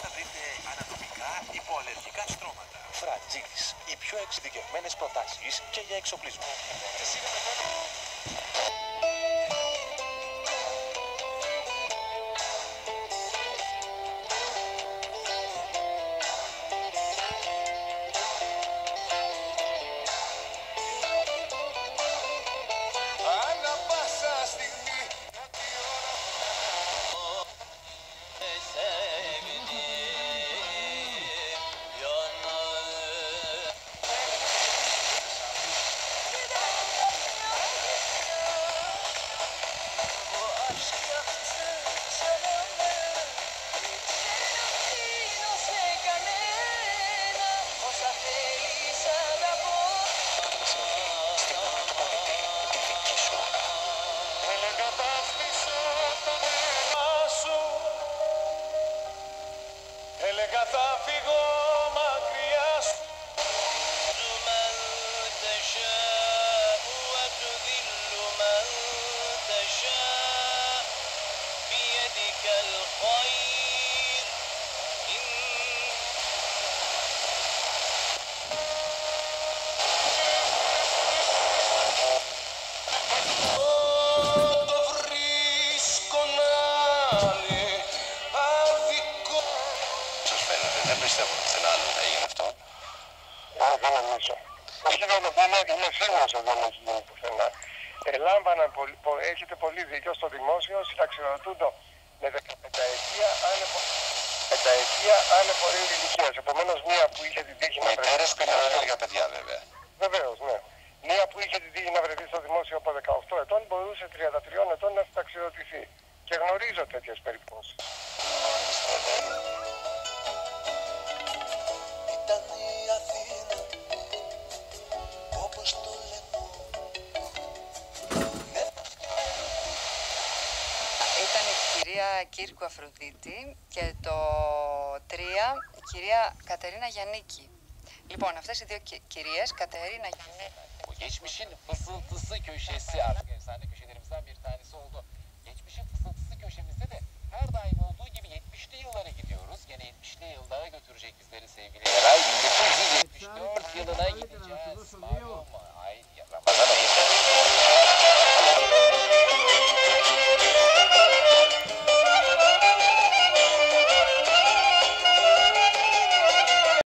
θα βρείτε ανατομικά υποαλλεργικά στρώματα. Fragils, οι πιο εξειδικευμένες προτάσεις και για εξοπλισμό. Έλεγα θα φύγω μακριά σου. Δεν πιστεύω ότι πουθενά άλλο θα έγινε αυτό. Δεν νομίζω. Όχι, είμαι σίγουρος ότι δεν έχει γίνει πουθενά. Ελάμβαναν, έχετε πολύ δίκιο, στο δημόσιο συνταξιοδοτούνται με 15ετία άνευ ορίου ηλικίας. Επομένως, μία που είχε την τύχη να βρεθεί. Μητέρες πενιντάρες για παιδιά, βέβαια. Βεβαίως, ναι. Μία που είχε την τύχη να βρεθεί στο δημόσιο από 18 ετών μπορούσε 33 ετών να συνταξιοδοτηθεί. Και γνωρίζω τέτοιες περιπτώσεις. Ήταν η Αθήνα, όπως το λαιμό. Ήταν η κυρία Κύρκου Αφροδίτη και το 3 η κυρία Κατερίνα Γιαννίκη. Λοιπόν, αυτές οι δύο κυρίες, Κατερίνα Γιαννίκη. Bu geçmişin fısıltısı köşesi artık efsane köşelerimizden bir tanesi oldu. Geçmişin fısıltısı köşemizde de her daim olduğu gibi 70'li yıllara gidiyoruz. Gene 70'li yıllara götürecek bizleri sevgili Eray. 1974 yılına gideceğiz. Malum